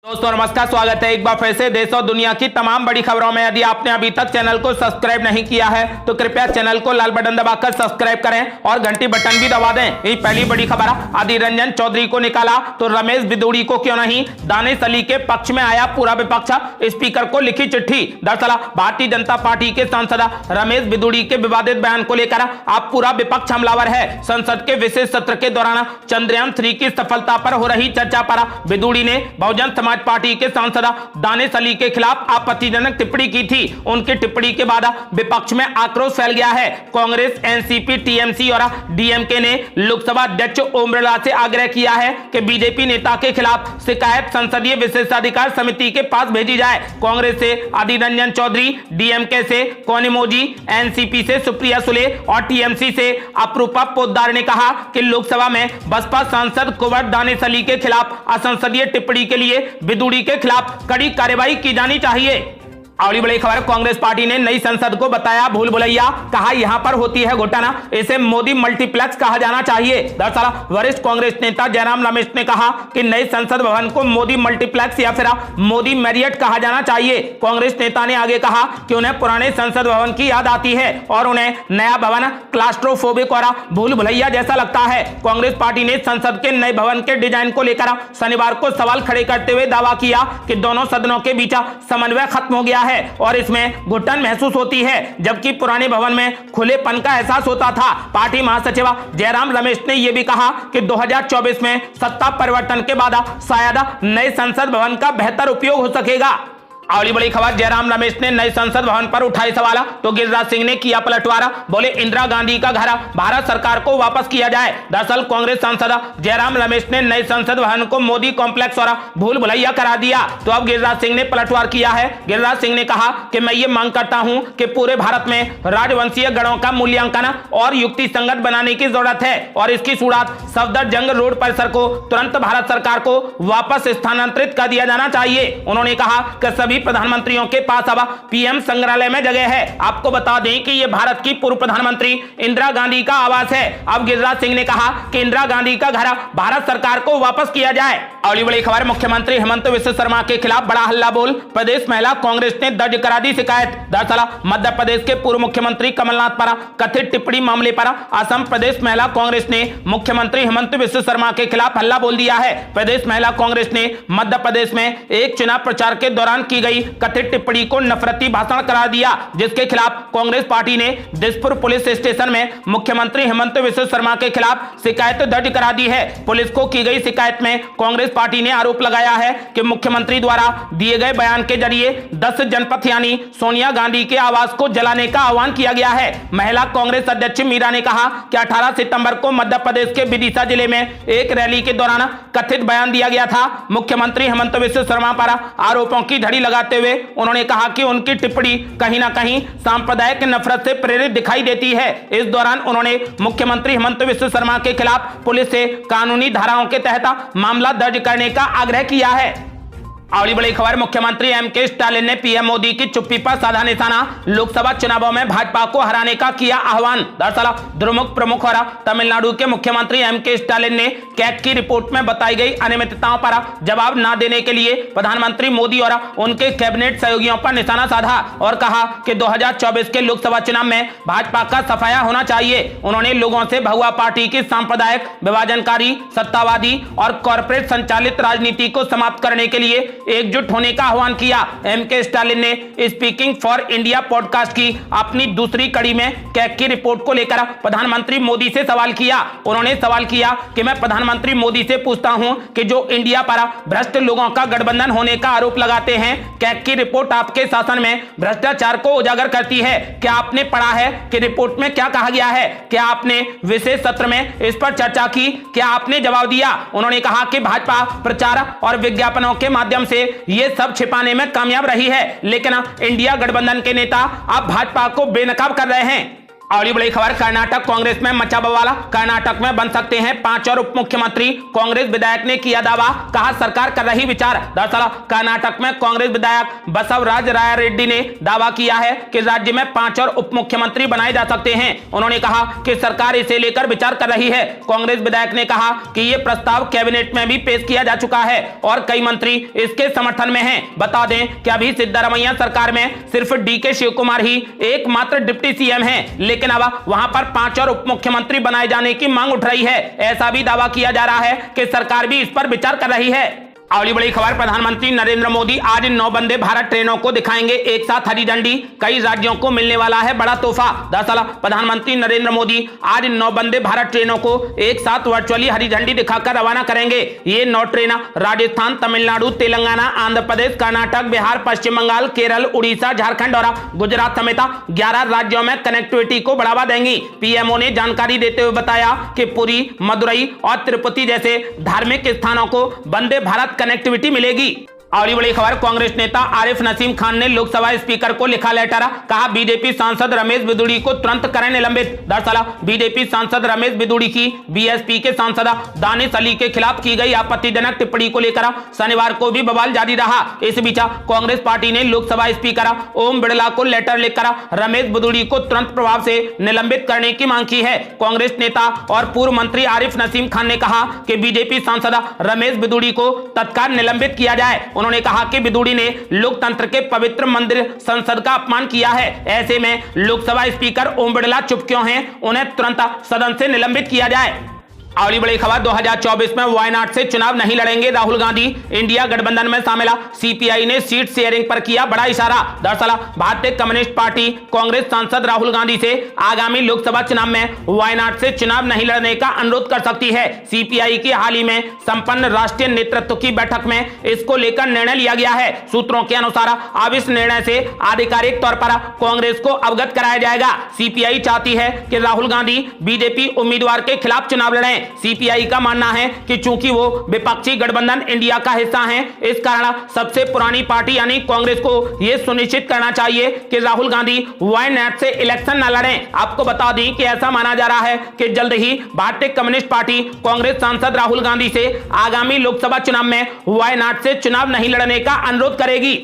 दोस्तों नमस्कार, स्वागत है एक बार फिर से देश और दुनिया की तमाम बड़ी खबरों में। यदि आपने अभी तक चैनल को सब्सक्राइब नहीं किया है तो कृपया चैनल को लाल बटन दबाकर सब्सक्राइब करें और घंटी बटन भी दबा दें। यही पहली बड़ी खबर। अधीर रंजन चौधरी को निकाला तो रमेश बिदूड़ी को क्यों नहीं, दानिश अली के पक्ष में आया पूरा विपक्ष। स्पीकर को लिखी चिट्ठी। दरअसल भारतीय जनता पार्टी के सांसद रमेश बिदूड़ी के विवादित बयान को लेकर अब पूरा विपक्ष हमलावर है। संसद के विशेष सत्र के दौरान चंद्रयान 3 की सफलता पर हो रही चर्चा पर बिदूड़ी ने बहुजन समाज पार्टी के सांसद दानिश अली के खिलाफ आपत्तिजनक टिप्पणी की थी। उनकी टिप्पणी के बाद विपक्ष में आक्रोश फैल गया है। कांग्रेस, एनसीपी, टीएमसी और डीएमके ने लोकसभा अध्यक्ष ओम बिरला से आग्रह किया है कि बीजेपी नेता के खिलाफ शिकायत संसदीय विशेषाधिकार समिति के पास भेजी जाए। कांग्रेस से अधीर रंजन चौधरी, डीएमके से कोनिमोजी, एनसीपी से सुप्रिया सुले और टीएमसी से अपरूपा पोद्दार ने कहा कि लोकसभा में बसपा सांसद कुंवर दानिश अली के खिलाफ असंसदीय टिप्पणी के लिए बिदूड़ी के खिलाफ कड़ी कार्रवाई की जानी चाहिए। अगली बड़ी खबर। कांग्रेस पार्टी ने नई संसद को बताया भूल भुलैया, कहा यहां पर होती है घोटाला, इसे मोदी मल्टीप्लेक्स कहा जाना चाहिए। दरअसल वरिष्ठ कांग्रेस नेता जयराम रमेश ने कहा कि नई संसद भवन को मोदी मल्टीप्लेक्स या फिर मोदी मैरियट कहा जाना चाहिए। कांग्रेस नेता ने आगे कहा कि उन्हें पुराने संसद भवन की याद आती है और उन्हें नया भवन क्लास्ट्रोफोबिक और भूल भुलैया जैसा लगता है। कांग्रेस पार्टी ने संसद के नए भवन के डिजाइन को लेकर शनिवार को सवाल खड़े करते हुए दावा किया कि दोनों सदनों के बीच समन्वय खत्म हो गया है और इसमें घुटन महसूस होती है, जबकि पुराने भवन में खुलेपन का एहसास होता था। पार्टी महासचिव जयराम रमेश ने यह भी कहा कि 2024 में सत्ता परिवर्तन के बाद शायद नए संसद भवन का बेहतर उपयोग हो सकेगा। अगली बड़ी खबर। जयराम रमेश ने नए संसद भवन पर उठाए सवाल तो गिरिराज सिंह ने किया पलटवार, बोले इंदिरा गांधी का घर भारत सरकार को वापस किया जाए। दरअसल कांग्रेस सांसद जयराम रमेश ने नए संसद भवन को मोदी कॉम्प्लेक्स और भूल भुलैया करा दिया, तो अब गिरिराज सिंह ने पलटवार किया है। गिरिराज सिंह ने कहा कि मैं ये मांग करता हूं कि पूरे भारत में राजवंशीय गणों का मूल्यांकन और युक्ति संगत बनाने की जरूरत है और इसकी शुरुआत सफदरजंग रोड परिसर को तुरंत भारत सरकार को वापस स्थानांतरित कर दिया जाना चाहिए। उन्होंने कहा कि सभी प्रधानमंत्रियों के पास अब पीएम संग्रहालय में जगह है। आपको बता दें कि यह भारत की पूर्व प्रधानमंत्री इंदिरा गांधी का आवास है। अब गिरिराज सिंह ने कहा कि इंदिरा गांधी का घर भारत सरकार को वापस किया जाए। अगली बड़ी खबर। मुख्यमंत्री हेमंत बिस्वा शर्मा के खिलाफ बड़ा हल्ला बोल, प्रदेश महिला कांग्रेस ने दर्ज करा दी शिकायत। दरअसल मध्य प्रदेश के पूर्व मुख्यमंत्री कमलनाथ पर कथित टिप्पणी मामले पर असम प्रदेश महिला कांग्रेस ने मुख्यमंत्री हेमंत बिस्वा शर्मा के खिलाफ हल्ला बोल दिया है। प्रदेश महिला कांग्रेस ने मध्य प्रदेश में एक चुनाव प्रचार के दौरान की गई कथित टिप्पणी को नफरती भाषण करार दिया, जिसके खिलाफ कांग्रेस पार्टी ने दिसपुर पुलिस स्टेशन में मुख्यमंत्री हेमंत बिस्वा शर्मा के खिलाफ शिकायत दर्ज करा दी है। पुलिस को की गई शिकायत में कांग्रेस पार्टी ने आरोप लगाया है कि मुख्यमंत्री द्वारा दिए गए बयान के जरिए 10 जनपथ यानी सोनिया गांधी के आवास को जलाने का आह्वान किया गया है। महिला कांग्रेस अध्यक्ष मीरा ने कहा कि 18 सितंबर को मध्य प्रदेश के विदिशा जिले में एक रैली के दौरान कथित बयान दिया गया था। मुख्यमंत्री हेमंत बिस्वा शर्मा पर आरोपों की झड़ी लगाते हुए उन्होंने कहा कि उनकी टिप्पणी कहीं ना कहीं सांप्रदायिक नफरत से प्रेरित दिखाई देती है। इस दौरान उन्होंने मुख्यमंत्री हेमंत बिस्वा शर्मा के खिलाफ पुलिस से कानूनी धाराओं के तहत मामला दर्ज करने का आग्रह किया है। अगली बड़ी खबर। मुख्यमंत्री एमके स्टालिन ने पीएम मोदी की चुप्पी पर साधा निशाना, लोकसभा चुनावों में भाजपा को हराने का किया आह्वान। दरअसल द्रमुक प्रमुख और तमिलनाडु के मुख्यमंत्री एमके स्टालिन ने कैग की रिपोर्ट में बताई गई अनियमितताओं पर जवाब न देने के लिए प्रधानमंत्री मोदी और उनके कैबिनेट सहयोगियों पर निशाना साधा और कहा कि 2024 के लोकसभा चुनाव में भाजपा का सफाया होना चाहिए। उन्होंने लोगों से भगवा पार्टी की सांप्रदायिक, विभाजनकारी, सत्तावादी और कॉर्पोरेट संचालित राजनीति को समाप्त करने के लिए एकजुट होने का आह्वान किया। एमके स्टालिन ने स्पीकिंग फॉर इंडिया पॉडकास्ट की अपनी दूसरी कड़ी में कैग की रिपोर्ट को लेकर प्रधानमंत्री मोदी से सवाल किया। उन्होंने सवाल किया कि मैं प्रधानमंत्री मोदी से पूछता हूं कि जो इंडिया पर भ्रष्ट लोगों का गठबंधन होने का आरोप लगाते हैं, कैग की रिपोर्ट आपके शासन में भ्रष्टाचार को उजागर करती है। क्या आपने पढ़ा है कि रिपोर्ट में क्या कहा गया है? क्या आपने विशेष सत्र में इस पर चर्चा की? क्या आपने जवाब दिया? उन्होंने कहा कि भाजपा प्रचार और विज्ञापनों के माध्यम से ये सब छिपाने में कामयाब रही है, लेकिन इंडिया गठबंधन के नेता अब भाजपा को बेनकाब कर रहे हैं। और बड़ी खबर, कर्नाटक कांग्रेस में मचा बवाला। कर्नाटक में बन सकते हैं 5 और उप मुख्यमंत्री, कांग्रेस विधायक ने किया दावा, कहा सरकार कर रही विचार। दरअसल कर्नाटक में कांग्रेस विधायक बसवराज राय रेड्डी ने दावा किया है कि राज्य में 5 और उप मुख्यमंत्री बनाए जा सकते हैं। उन्होंने कहा कि सरकार इसे लेकर विचार कर रही है। कांग्रेस विधायक ने कहा कि यह प्रस्ताव कैबिनेट में भी पेश किया जा चुका है और कई मंत्री इसके समर्थन में हैं। बता दें कि अभी सिद्धरामैया सरकार में सिर्फ डीके शिव कुमार ही एकमात्र डिप्टी सीएम हैं, लेकिन अब वहां पर 5 और उप मुख्यमंत्री बनाए जाने की मांग उठ रही है। ऐसा भी दावा किया जा रहा है कि सरकार भी इस पर विचार कर रही है। अगली बड़ी खबर, प्रधानमंत्री नरेंद्र मोदी आज 9 वंदे भारत ट्रेनों को दिखाएंगे एक साथ हरी झंडी। कई राज्यों को मिलने वाला है बड़ा तोहफा। दरअसल प्रधानमंत्री नरेंद्र मोदी आज 9 वंदे भारत ट्रेनों को एक साथ वर्चुअली हरी झंडी दिखाकर रवाना करेंगे। ये 9 ट्रेन राजस्थान, तमिलनाडु, तेलंगाना, आंध्र प्रदेश, कर्नाटक, बिहार, पश्चिम बंगाल, केरल, उड़ीसा, झारखंड और गुजरात समेत 11 राज्यों में कनेक्टिविटी को बढ़ावा देंगी। पीएमओ ने जानकारी देते हुए बताया कि पुरी, मदुरई और तिरुपति जैसे धार्मिक स्थानों को वंदे भारत कनेक्टिविटी मिलेगी। और बड़ी खबर, कांग्रेस नेता आरिफ नसीम खान ने लोकसभा स्पीकर को लिखा लेटर, कहा बीजेपी सांसद रमेश बिदुड़ी को तुरंत करें निलंबित। दरअसल बीजेपी सांसद रमेश बिदुड़ी की बीएसपी के सांसद दानिश अली के खिलाफ की गई आपत्तिजनक टिप्पणी को लेकर शनिवार को भी बवाल जारी रहा। इस बीच कांग्रेस पार्टी ने लोकसभा स्पीकर ओम बिड़ला को लेटर लिखकर रमेश बिदुड़ी को तुरंत प्रभाव से निलंबित करने की मांग की है। कांग्रेस नेता और पूर्व मंत्री आरिफ नसीम खान ने कहा कि बीजेपी सांसद रमेश बिदुड़ी को तत्काल निलंबित किया जाए। उन्होंने कहा कि बिदुड़ी ने लोकतंत्र के पवित्र मंदिर संसद का अपमान किया है। ऐसे में लोकसभा स्पीकर ओम बिड़ला चुप क्यों हैं, उन्हें तुरंत सदन से निलंबित किया जाए। अगली बड़ी खबर, 2024 में वायनाड से चुनाव नहीं लड़ेंगे राहुल गांधी। इंडिया गठबंधन में शामिल सीपीआई ने सीट शेयरिंग पर किया बड़ा इशारा। दरअसल भारतीय कम्युनिस्ट पार्टी कांग्रेस सांसद राहुल गांधी से आगामी लोकसभा चुनाव में वायनाड से चुनाव नहीं लड़ने का अनुरोध कर सकती है। सीपीआई की हाल ही में संपन्न राष्ट्रीय नेतृत्व की बैठक में इसको लेकर निर्णय लिया गया है। सूत्रों के अनुसार अब इस निर्णय से आधिकारिक तौर पर कांग्रेस को अवगत कराया जाएगा। सीपीआई चाहती है कि राहुल गांधी बीजेपी उम्मीदवार के खिलाफ चुनाव लड़ें। सीपीआई का मानना है कि चूंकि वो विपक्षी गठबंधन इंडिया का हिस्सा हैं, इस कारण सबसे पुरानी पार्टी यानी कांग्रेस को यह सुनिश्चित करना चाहिए कि राहुल गांधी वायनाड से इलेक्शन न लड़ें। आपको बता दें कि ऐसा माना जा रहा है कि जल्द ही भारतीय कम्युनिस्ट पार्टी कांग्रेस सांसद राहुल गांधी से आगामी लोकसभा चुनाव में वायनाड से चुनाव नहीं लड़ने का अनुरोध करेगी।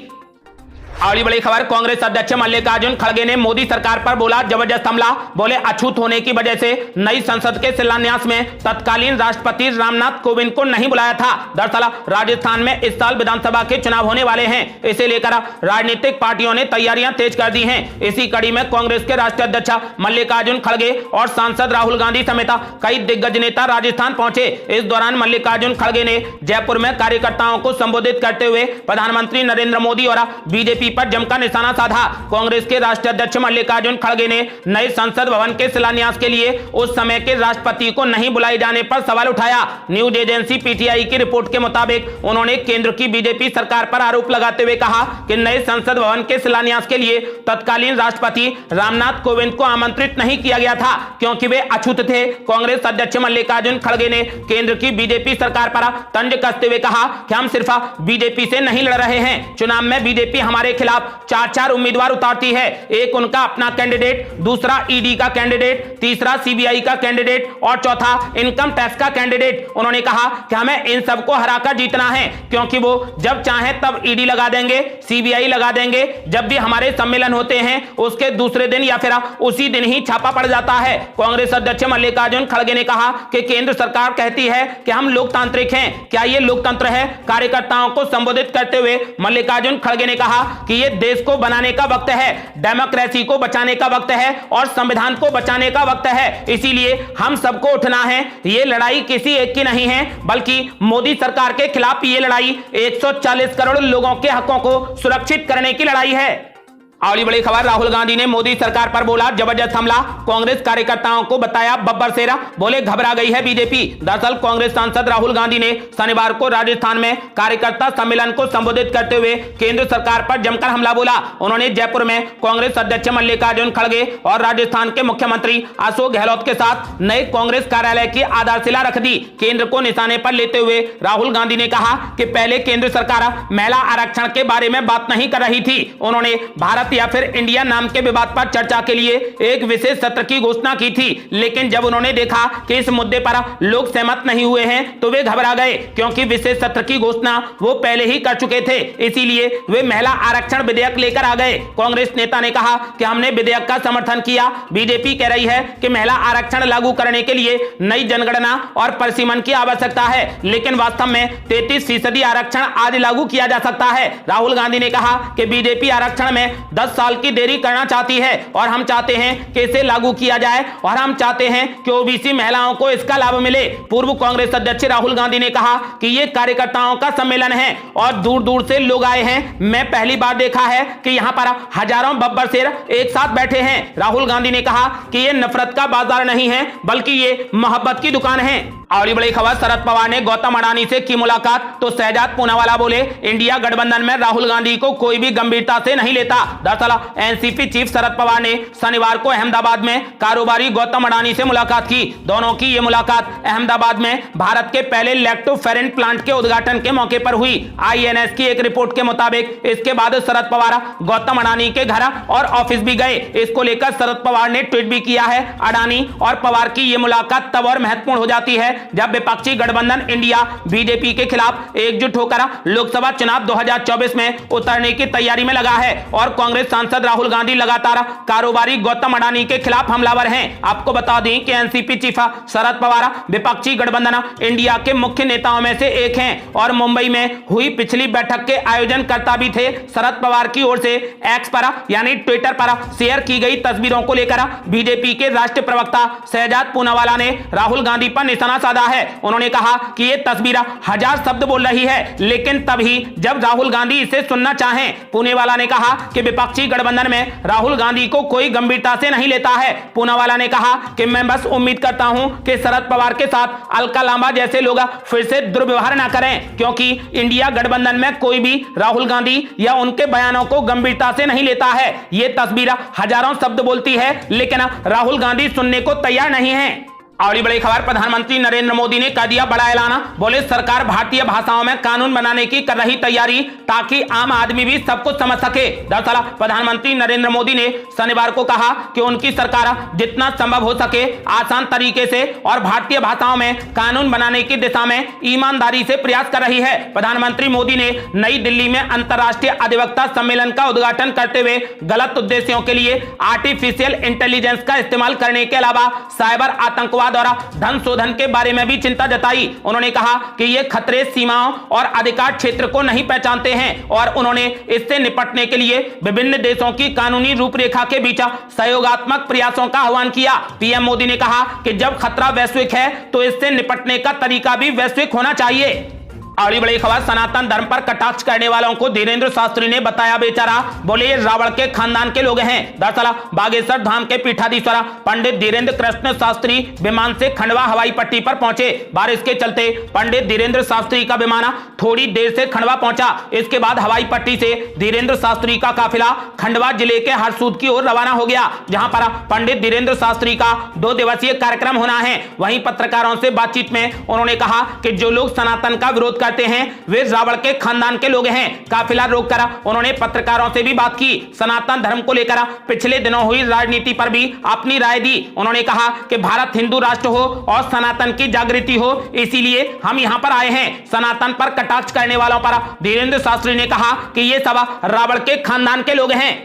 अगली बड़ी खबर, कांग्रेस अध्यक्ष मल्लिकार्जुन खड़गे ने मोदी सरकार पर बोला जबरदस्त हमला। बोले अछूत होने की वजह से नई संसद के शिलान्यास में तत्कालीन राष्ट्रपति रामनाथ कोविंद को नहीं बुलाया था। दरअसल राजस्थान में इस साल विधानसभा के चुनाव होने वाले हैं, इसे लेकर राजनीतिक पार्टियों ने तैयारियां तेज कर दी हैं। इसी कड़ी में कांग्रेस के राष्ट्रीय अध्यक्ष मल्लिकार्जुन खड़गे और सांसद राहुल गांधी समेत कई दिग्गज नेता राजस्थान पहुंचे। इस दौरान मल्लिकार्जुन खड़गे ने जयपुर में कार्यकर्ताओं को संबोधित करते हुए प्रधानमंत्री नरेंद्र मोदी और बीजेपी पर जमकर निशाना साधा। कांग्रेस के राष्ट्रीय अध्यक्ष मल्लिकार्जुन खड़गे ने नए संसद भवन के शिलान्यास के लिए उस समय के राष्ट्रपति को नहीं बुलाए जाने पर सवाल उठाया। न्यूज एजेंसी पीटीआई की रिपोर्ट के मुताबिक उन्होंने केंद्र की बीजेपी सरकार पर आरोप लगाते हुए कहा कि नए संसद भवन के शिलान्यास के लिए तत्कालीन राष्ट्रपति रामनाथ कोविंद को आमंत्रित नहीं किया गया था क्योंकि वे अछूत थे। कांग्रेस अध्यक्ष मल्लिकार्जुन खड़गे ने केंद्र की बीजेपी सरकार पर तंज कसते हुए कहा कि हम सिर्फ बीजेपी से नहीं लड़ रहे हैं, चुनाव में बीजेपी हमारे खिलाफ 4 उम्मीदवार उतारती है। एक उनका अपना कैंडिडेट, दूसरा ईडी का कैंडिडेट, तीसरा सीबीआई का कैंडिडेट और चौथा इनकम टैक्स का कैंडिडेट। उन्होंने कहा कि हमें इन सबको हराकर जीतना है क्योंकि वो जब चाहे तब ईडी लगा देंगे, सीबीआई लगा देंगे। जब भी हमारे सम्मेलन होते हैं उसके दूसरे दिन या फिर उसी दिन ही छापा पड़ जाता है। कांग्रेस अध्यक्ष मल्लिकार्जुन खड़गे ने कहा कि केंद्र सरकार कहती है कि हम लोकतांत्रिक हैं, क्या ये लोकतंत्र है? कार्यकर्ताओं को संबोधित करते हुए मल्लिकार्जुन खड़गे ने कहा कि ये देश को बनाने का वक्त है, डेमोक्रेसी को बचाने का वक्त है और संविधान को बचाने का वक्त है। इसीलिए हम सबको उठना है। ये लड़ाई किसी एक की नहीं है बल्कि मोदी सरकार के खिलाफ ये लड़ाई 140 करोड़ लोगों के हकों को सुरक्षित करने की लड़ाई है। अगली बड़ी खबर, राहुल गांधी ने मोदी सरकार पर बोला जबरदस्त हमला। कांग्रेस कार्यकर्ताओं को बताया बब्बर शेरा। बोले घबरा गई है बीजेपी। दरअसल कांग्रेस सांसद राहुल गांधी ने शनिवार को राजस्थान में कार्यकर्ता सम्मेलन को संबोधित करते हुए केंद्र सरकार पर जमकर हमला बोला। उन्होंने जयपुर में कांग्रेस अध्यक्ष मल्लिकार्जुन खड़गे और राजस्थान के मुख्यमंत्री अशोक गहलोत के साथ नए कांग्रेस कार्यालय की आधारशिला रख दी। केंद्र को निशाने पर लेते हुए राहुल गांधी ने कहा कि पहले केंद्र सरकार महिला आरक्षण के बारे में बात नहीं कर रही थी। उन्होंने भारत भारत या फिर इंडिया नाम के विवाद पर चर्चा के लिए एक विशेष सत्र की घोषणा की थी, लेकिन जब उन्होंने देखा कि इस मुद्दे पर लोग सहमत नहीं हुए हैं तो वे घबरा गए, क्योंकि विशेष सत्र की घोषणा वो पहले ही कर चुके थे। इसीलिए वे महिला आरक्षण विधेयक लेकर आ गए। कांग्रेस नेता ने कहा कि हमने विधेयक का समर्थन किया। बीजेपी कह रही है कि महिला आरक्षण लागू करने के लिए नई जनगणना और परिसीमन की आवश्यकता है, लेकिन वास्तव में 33% आरक्षण आज लागू किया जा सकता है। राहुल गांधी ने कहा कि बीजेपी आरक्षण में 10 साल की देरी करना चाहती है और हम चाहते हैं कि इसे लागू किया जाए और हम चाहते हैं कि ओबीसी महिलाओं को इसका लाभ मिले। पूर्व कांग्रेस अध्यक्ष राहुल गांधी ने कहा कि यह कार्यकर्ताओं का सम्मेलन है और दूर दूर से लोग आए हैं। मैं पहली बार देखा है कि यहां पर हजारों बब्बर शेर एक साथ बैठे हैं। राहुल गांधी ने कहा कि यह नफरत का बाजार नहीं है, बल्कि ये मोहब्बत की दुकान है। और बड़ी खबर, शरद पवार ने गौतम अडानी से की मुलाकात तो शहजाद पूनावाला बोले इंडिया गठबंधन में राहुल गांधी को कोई भी गंभीरता से नहीं लेता। दरअसल एनसीपी चीफ शरद पवार ने शनिवार को अहमदाबाद में कारोबारी गौतम अडानी से मुलाकात की। दोनों की यह मुलाकात अहमदाबाद में भारत के पहले लैक्टोफेरेंट प्लांट के उद्घाटन के मौके पर हुई। INS की एक रिपोर्ट के मुताबिक इसके बाद शरद पवार गौतम अडानी के घर और ऑफिस भी गए। इसको लेकर शरद पवार ने ट्वीट भी किया है। अडानी और पवार की यह मुलाकात तब और महत्वपूर्ण हो जाती है जब विपक्षी गठबंधन इंडिया बीजेपी के खिलाफ एकजुट होकर लोकसभा चुनाव 2024 में उतरने की तैयारी में लगा है और कांग्रेस सांसद राहुल गांधी लगातार कारोबारी गौतम अडानी के खिलाफ हमलावर हैं। आपको बता दें कि एनसीपी चीफ शरद पवार विपक्षी गठबंधन इंडिया के मुख्य नेताओं में से एक हैं और मुंबई में हुई पिछली बैठक के आयोजनकर्ता भी थे। शरद पवार की ओर से एक्स पर यानी ट्विटर पर शेयर की गई तस्वीरों को लेकर बीजेपी के राष्ट्रीय प्रवक्ता शहजाद पूनावाला ने राहुल गांधी पर निशाना साधा है। उन्होंने कहा कि यह तस्वीर हजार शब्द बोल रही है, लेकिन तभी जब राहुल गांधी इसे सुनना चाहें। पूनावाला ने कहा कि विपक्षी गठबंधन में राहुल गांधी को कोई गंभीरता से नहीं लेता है। पूनावाला ने कहा कि मैं बस उम्मीद करता हूं कि शरद पवार के साथ अलका लांबा जैसे लोग फिर से दुर्व्यवहार न करें, क्योंकि इंडिया गठबंधन में कोई भी राहुल गांधी या उनके बयानों को गंभीरता से नहीं लेता है। यह तस्वीर हजारों शब्द बोलती है, लेकिन राहुल गांधी सुनने को तैयार नहीं है। और बड़ी खबर, प्रधानमंत्री नरेंद्र मोदी ने कर दिया बड़ा ऐलान। बोले सरकार भारतीय भाषाओं में कानून बनाने की कर रही तैयारी ताकि आम आदमी भी सब कुछ समझ सके। दरअसल प्रधानमंत्री नरेंद्र मोदी ने शनिवार को कहा कि उनकी सरकार जितना संभव हो सके आसान तरीके से और भारतीय भाषाओं में कानून बनाने की दिशा में ईमानदारी से प्रयास कर रही है। प्रधानमंत्री मोदी ने नई दिल्ली में अंतर्राष्ट्रीय अधिवक्ता सम्मेलन का उद्घाटन करते हुए गलत उद्देश्यों के लिए आर्टिफिशियल इंटेलिजेंस का इस्तेमाल करने के अलावा साइबर आतंकवाद द्वारा धन शोधन के बारे में भी चिंता जताई। उन्होंने कहा कि ये खतरे सीमाओं और अधिकार क्षेत्र को नहीं पहचानते हैं और उन्होंने इससे निपटने के लिए विभिन्न देशों की कानूनी रूपरेखा के बीच सहयोगात्मक प्रयासों का आह्वान किया। पीएम मोदी ने कहा कि जब खतरा वैश्विक है तो इससे निपटने का तरीका भी वैश्विक होना चाहिए। अगली बड़ी खबर, सनातन धर्म पर कटाक्ष करने वालों को धीरेन्द्र शास्त्री ने बताया बेचारा। बोले ये रावण के खानदान के लोग हैं। दरअसल बागेश्वर धाम के पीठाधीश्वर पंडित धीरेन्द्र कृष्ण शास्त्री विमान से खंडवा हवाई पट्टी पर पहुंचे। बारिश के चलते पंडित धीरेन्द्र शास्त्री का विमान थोड़ी देर से खंडवा पहुंचा। इसके बाद हवाई पट्टी से धीरेन्द्र शास्त्री का काफिला खंडवा जिले के हरसूद की ओर रवाना हो गया, जहां पर पंडित धीरेन्द्र शास्त्री का 2 दिवसीय कार्यक्रम होना है। वहीं पत्रकारों से बातचीत में उन्होंने कहा कि जो लोग सनातन का विरोध करते हैं वे रावण के खानदान के लोग हैं। काफिला रोककर उन्होंने पत्रकारों से भी बात की। सनातन धर्म को लेकर पिछले दिनों हुई राजनीति पर भी अपनी राय दी। उन्होंने कहा कि भारत हिंदू राष्ट्र हो और सनातन की जागृति हो, इसीलिए हम यहां पर आए हैं। सनातन पर कटाक्ष करने वालों पर धीरेन्द्र शास्त्री ने कहा कि ये सब रावण के खानदान के लोग हैं।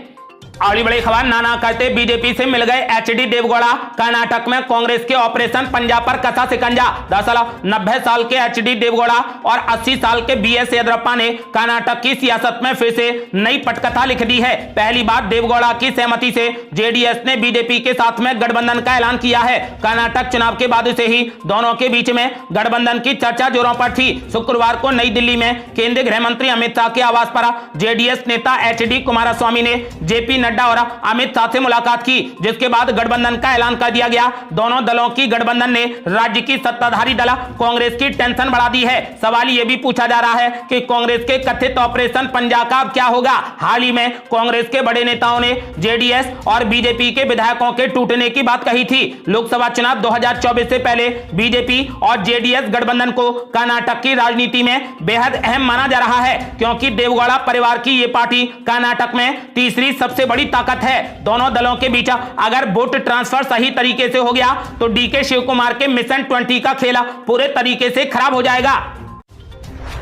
अगली बड़ी खबर, नाना करते बीजेपी से मिल गए HD देवगौड़ा। कर्नाटक में कांग्रेस के ऑपरेशन पंजाब पर कसा शिकंजा। दरअसल 90 साल के HD देवगौड़ा और 80 साल के BS येदियुरप्पा ने कर्नाटक की सियासत में फिर से नई पटकथा लिख दी है। पहली बार देवगौड़ा की सहमति से JDS ने बीजेपी के साथ में गठबंधन का ऐलान किया है। कर्नाटक चुनाव के बाद से ही दोनों के बीच में गठबंधन की चर्चा जोरों पर थी। शुक्रवार को नई दिल्ली में केंद्रीय गृह मंत्री अमित शाह के आवास पर JDS नेता HD कुमारस्वामी ने JP नड्डा और अमित शाह से मुलाकात की, जिसके बाद गठबंधन का ऐलान कर दिया गया। दोनों दलों की गठबंधन ने राज्य की सत्ताधारी दल कांग्रेस की टेंशन बढ़ा दी है। सवाल यह भी पूछा जा रहा है कि कांग्रेस के कथित ऑपरेशन पंजाब का अब क्या होगा। हाल ही में कांग्रेस के बड़े नेताओं ने JDS और बीजेपी के विधायकों के टूटने की बात कही थी। लोकसभा चुनाव 2024 से पहले बीजेपी और JDS गठबंधन को कर्नाटक की राजनीति में बेहद अहम माना जा रहा है, क्योंकि देवगौड़ा परिवार की यह पार्टी कर्नाटक में तीसरी सबसे बड़ी ताकत है दोनों दलों के बीच। अगर वोट ट्रांसफर सही तरीके से हो गया तो डीके शिव कुमार के मिशन 20 का खेल पूरे तरीके से खराब हो जाएगा।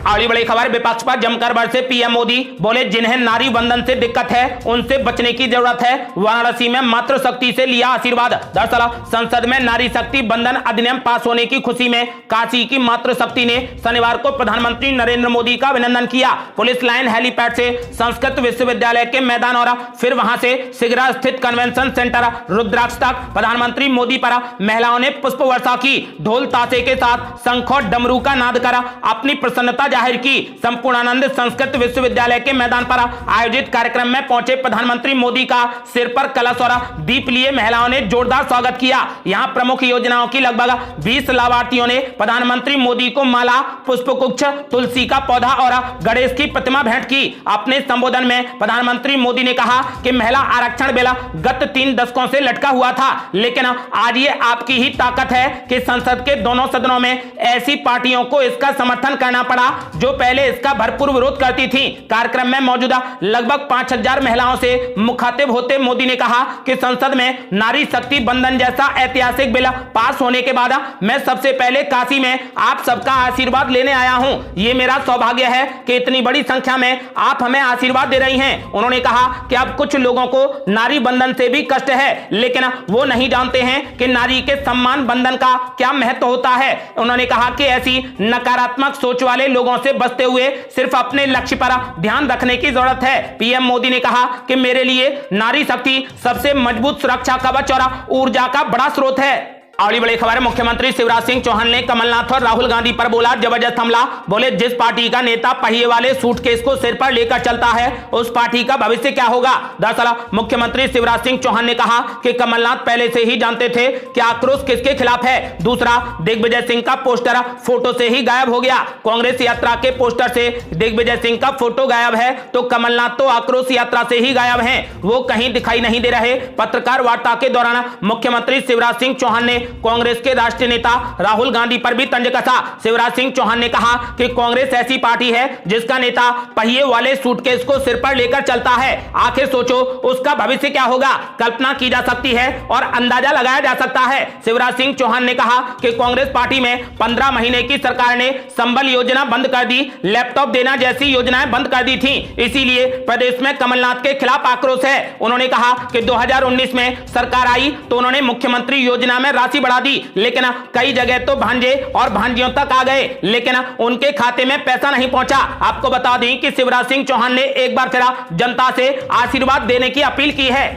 अगली बड़ी खबर, विपक्ष पर जमकर बरसे पीएम मोदी, बोले जिन्हें नारी बंधन से दिक्कत है उनसे बचने की जरूरत है। वाराणसी में मातृशक्ति से लिया आशीर्वाद। दरअसल संसद में नारी शक्ति बंधन अधिनियम पास होने की खुशी में काशी की मातृशक्ति ने शनिवार को प्रधानमंत्री नरेंद्र मोदी का अभिनंदन किया। पुलिस लाइन हेलीपैड से संस्कृत विश्वविद्यालय के मैदान और फिर वहां से सिगरा स्थित कन्वेंशन सेंटर रुद्राक्ष तक प्रधानमंत्री मोदी पर महिलाओं ने पुष्प वर्षा की। ढोल ताशे के साथ शंख और डमरू का नाद कर अपनी प्रसन्नता जाहिर की। संपूर्णानंद संस्कृत विश्वविद्यालय के मैदान पर आयोजित कार्यक्रम में पहुंचे प्रधानमंत्री मोदी का सिर पर कलश और दीप लिए महिलाओं ने जोरदार स्वागत किया। यहां प्रमुख योजनाओं की लगभग 20 लाभार्थियों ने प्रधानमंत्री मोदी को माला, पुष्पगुच्छ, तुलसी का पौधा और गणेश की प्रतिमा भेंट की। अपने संबोधन में प्रधानमंत्री मोदी ने कहा कि महिला आरक्षण बिल गत 3 दशकों से लटका हुआ था, लेकिन आज ये आपकी ही ताकत है कि संसद के दोनों सदनों में ऐसी पार्टियों को इसका समर्थन करना पड़ा जो पहले इसका भरपूर विरोध करती थी। कार्यक्रम में मौजूदा लगभग 5000 महिलाओं से मुखातिब होते मोदी ने कहा कि संसद में नारी शक्ति बंधन जैसा ऐतिहासिक बिल पास होने के बाद मैं सबसे पहले काशी में आप सबका आशीर्वाद लेने आया हूं। ये मेरा सौभाग्य है कि इतनी बड़ी संख्या में आप हमें आशीर्वाद दे रही हैं। उन्होंने कहा कि अब कुछ लोगों को नारी बंधन से भी कष्ट है, लेकिन वो नहीं जानते हैं कि नारी के सम्मान बंधन का क्या महत्व होता है। उन्होंने कहा कि ऐसी नकारात्मक सोच वाले लोगों से बचते हुए सिर्फ अपने लक्ष्य पर ध्यान रखने की जरूरत है। पीएम मोदी ने कहा कि मेरे लिए नारी शक्ति सबसे मजबूत सुरक्षा कवच और ऊर्जा का बड़ा स्रोत है। अगली बड़ी खबर, मुख्यमंत्री शिवराज सिंह चौहान ने कमलनाथ और राहुल गांधी पर बोला जबरदस्त हमला। बोले जिस पार्टी का नेता पहिए वाले सूटकेस को सिर पर लेकर चलता है उस पार्टी का भविष्य क्या होगा। दरअसल मुख्यमंत्री शिवराज सिंह चौहान ने कहा कि कमलनाथ पहले से ही जानते थे कि आक्रोश किसके खिलाफ है। दूसरा, दिग्विजय सिंह का पोस्टर फोटो से ही गायब हो गया। कांग्रेस यात्रा के पोस्टर से दिग्विजय सिंह का फोटो गायब है तो कमलनाथ तो आक्रोश यात्रा से ही गायब है, वो कहीं दिखाई नहीं दे रहे। पत्रकार वार्ता के दौरान मुख्यमंत्री शिवराज सिंह चौहान ने कांग्रेस के राष्ट्रीय नेता राहुल गांधी पर भी तंज कसा। शिवराज सिंह चौहान ने कहा कि कांग्रेस ऐसी पार्टी है जिसका नेता पहिए वाले सूटकेस को सिर पर लेकर चलता है। आखिर सोचो उसका भविष्य क्या होगा। कल्पना की जा सकती है और अंदाजा लगाया जा सकता है। शिवराज सिंह चौहान ने कहा कि कांग्रेस पार्टी में 15 महीने की सरकार ने संबल योजना बंद कर दी, लैपटॉप देना जैसी योजनाएं बंद कर दी थी, इसीलिए प्रदेश में कमलनाथ के खिलाफ आक्रोश है। उन्होंने कहा कि 2019 में सरकार आई तो उन्होंने मुख्यमंत्री योजना में राशि बढ़ा दी, लेकिन कई जगह तो भांजे और भांजियों तक आ गए, लेकिन उनके खाते में पैसा नहीं पहुंचा। आपको बता दें कि शिवराज सिंह चौहान ने एक बार फिर जनता से आशीर्वाद देने की अपील की है।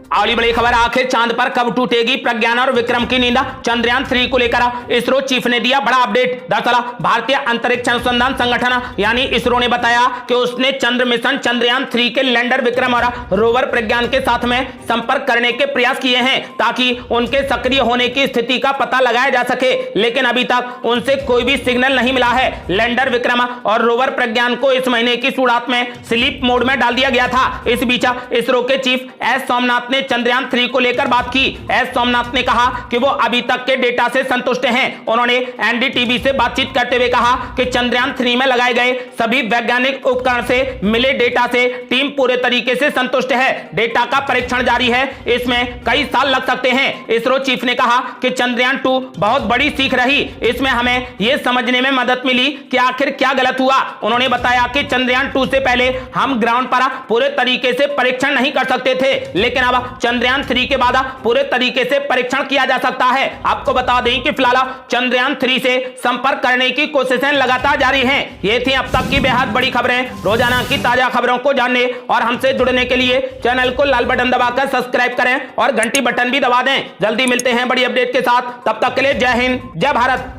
अगली बड़ी खबर, आखिर चांद पर कब टूटेगी प्रज्ञान और विक्रम की नींद। चंद्रयान 3 को लेकर इसरो चीफ ने दिया बड़ा अपडेट। दरअसल भारतीय अंतरिक्ष अनुसंधान संगठन यानी इसरो ने बताया कि उसने चंद्र मिशन चंद्रयान 3 के लैंडर विक्रम और रोवर प्रज्ञान के साथ में संपर्क करने के प्रयास किए हैं ताकि उनके सक्रिय होने की स्थिति का पता लगाया जा सके, लेकिन अभी तक उनसे कोई भी सिग्नल नहीं मिला है। लैंडर विक्रम और रोवर प्रज्ञान को इस महीने की शुरुआत में स्लीप मोड में डाल दिया गया था। इस बीच इसरो के चीफ एस सोमनाथ ने चंद्रयान 3 को लेकर बात की। एस सोमनाथ ने कहा कि वो अभी तक के डेटा से संतुष्ट हैं। उन्होंने एनडीटीवी से बातचीत करते हुए कहा कि चंद्रयान 3 में लगाए गए सभी वैज्ञानिक उपकरण से मिले डेटा से टीम पूरे तरीके से संतुष्ट है। डेटा का परीक्षण जारी है, इसमें कई साल लग सकते हैं। इसरो चीफ ने कहा कि चंद्रयान 2 बहुत बड़ी सीख रही, इसमें हमें यह समझने में मदद मिली कि आखिर क्या गलत हुआ। उन्होंने बताया कि चंद्रयान 2 से पहले हम ग्राउंड पर पूरे तरीके से परीक्षण नहीं कर सकते थे, लेकिन अब चंद्रयान 3 के बाद पूरे तरीके से परीक्षण किया जा सकता है। आपको बता दें कि फिलहाल चंद्रयान 3 से संपर्क करने की कोशिशें लगातार जारी हैं। ये थी अब तक की बेहद बड़ी खबरें। रोजाना की ताजा खबरों को जानने और हमसे जुड़ने के लिए चैनल को लाल बटन दबाकर सब्सक्राइब करें और घंटी बटन भी दबा दें। जल्दी मिलते हैं बड़ी अपडेट के साथ, तब तक के लिए जय हिंद, जय भारत।